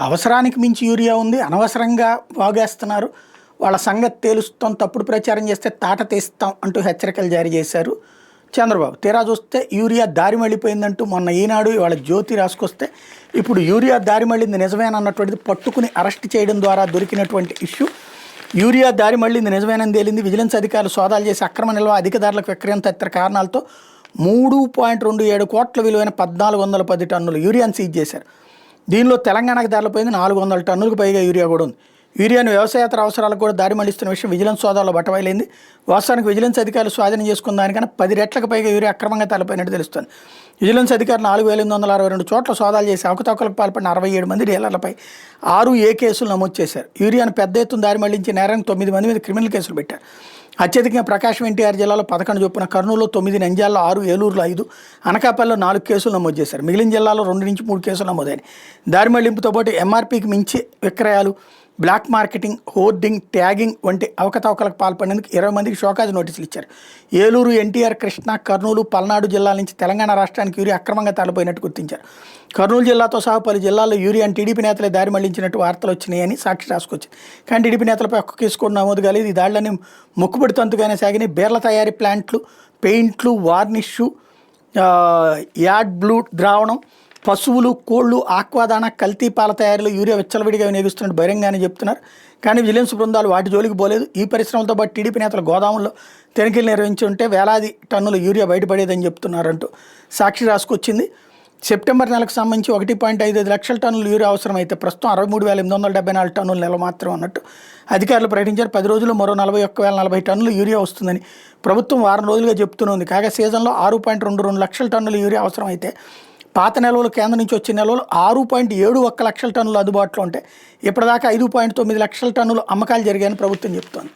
అవసరానికి మించి యూరియా ఉంది, అనవసరంగా వాగేస్తున్నారు, వాళ్ళ సంగతి తేలుస్తాం, తప్పుడు ప్రచారం చేస్తే తాట తీస్తాం అంటూ హెచ్చరికలు జారీ చేశారు చంద్రబాబు. తీరా చూస్తే యూరియా దారి మళ్ళిపోయిందంటూ మొన్న ఈనాడు ఇవాళ జ్యోతి రాసుకొస్తే ఇప్పుడు యూరియా దారి మళ్ళింది నిజమేనన్నటువంటిది పట్టుకుని అరెస్ట్ చేయడం ద్వారా దొరికినటువంటి ఇష్యూ. యూరియా దారి మళ్ళింది నిజమేనని తేలింది. విజిలెన్స్ అధికారులు సోదాలు చేసి అక్రమ నిల్వ అధిక ధరలకు విక్రయం తదితర కారణాలతో 3.27 కోట్ల విలువైన 1410 టన్నులు యూరియాను సీజ్ చేశారు. దీనిలో తెలంగాణకు దారిపోయింది 400 టన్నులకు పైగా యూరియా కూడా ఉంది. యూరియాను వ్యవసాయేతర అవసరాలకు కూడా దారి మళ్లిస్తున్న విషయం విజిలెన్స్ సోదాలో బట్టబయలైంది. వాస్తవానికి విజిలెన్స్ అధికారులు స్వాధీనం చేసుకున్న దానికన్నా 10 రెట్లకు పైగా యూరియా అక్రమంగా తలపోయినట్టు తెలుస్తుంది. విజిలెన్స్ అధికారులు 4862 చోట్ల సోదాలు చేసి అవకతవకలకు పాల్పడిన 67 మంది డీలర్లపై 6 కేసులు నమోదు చేశారు. యూరియాను పెద్ద ఎత్తున దారి మళ్లించి నేరానికి 9 మంది మీద క్రిమినల్ కేసులు పెట్టారు. అత్యధికంగా ప్రకాశం ఎన్టీఆర్ జిల్లాలో 11 చొప్పున, కర్నూలులో 9, నంద్యాలలో 6, ఏలూరులో 5, అనకాపల్లిలో 4 కేసులు నమోదు చేశారు. మిగిలిన జిల్లాలో 2 నుంచి 3 కేసులు నమోదైనాయి. దారి మళ్లింపుతో పాటు ఎంఆర్పీకి మించి విక్రయాలు, బ్లాక్ మార్కెటింగ్, హోర్డింగ్, ట్యాగింగ్ వంటి అవకతవకలకు పాల్పడేందుకు 20 మందికి షోకాజ్ నోటీసులు ఇచ్చారు. ఏలూరు, ఎన్టీఆర్, కృష్ణా, కర్నూలు, పల్నాడు జిల్లాల నుంచి తెలంగాణ రాష్ట్రానికి యూరియా అక్రమంగా తరలిపోయినట్టు గుర్తించారు. కర్నూలు జిల్లాతో సహా పలు జిల్లాల్లో యూరియాను టీడీపీ నేతలే దారి మళ్లించినట్టు వార్తలు వచ్చినాయని సాక్షి రాసుకొచ్చింది. కానీ టీడీపీ నేతలపై ఒక్క కేసు కూడా నమోదు కాలేదు. ఈ దాడులని మొక్కుబడి తంతుగానే సాగినాయి. బేర్ల తయారీ ప్లాంట్లు, పెయింట్లు, వార్నిషు, యాడ్ బ్లూ ద్రావణం, పశువులు, కోళ్లు, ఆక్వాదాన, కల్తీ పాల తయారీలో యూరియా విచ్చలవిడిగా వినియోగిస్తున్నట్టు బహిరంగానే చెప్తున్నారు. కానీ విజిలెన్స్ బృందాలు వాటి జోలికి పోలేదు. ఈ పరిశ్రమలతో పాటు టీడీపీ నేతల గోదాముల్లో తనిఖీలు నిర్వహించి ఉంటే వేలాది టన్నుల యూరియా బయటపడేదని చెప్తున్నారంటూ సాక్షి రాసుకొచ్చింది. సెప్టెంబర్ నెలకు సంబంధించి 1.55 లక్షల టన్నుల యూరియా అవసరమైతే ప్రస్తుతం 63,874 టన్నుల నెల మాత్రం అన్నట్టు అధికారులు ప్రకటించారు. 10 రోజుల్లో మరో 41,040 టన్నుల యూరియా వస్తుందని ప్రభుత్వం వారం రోజులుగా చెప్తూనే. కాగా సీజన్లో 6.22 లక్షల టన్నుల యూరియా అవసరమైతే పాత నిల్వలు కేంద్రం నుంచి వచ్చే నిల్వలు 6.71 లక్షల టన్నులు అందుబాటులో ఉంటాయి. ఇప్పటిదాకా 5.9 లక్షల టన్నులు అమ్మకాలు జరిగాయని ప్రభుత్వం చెప్తోంది.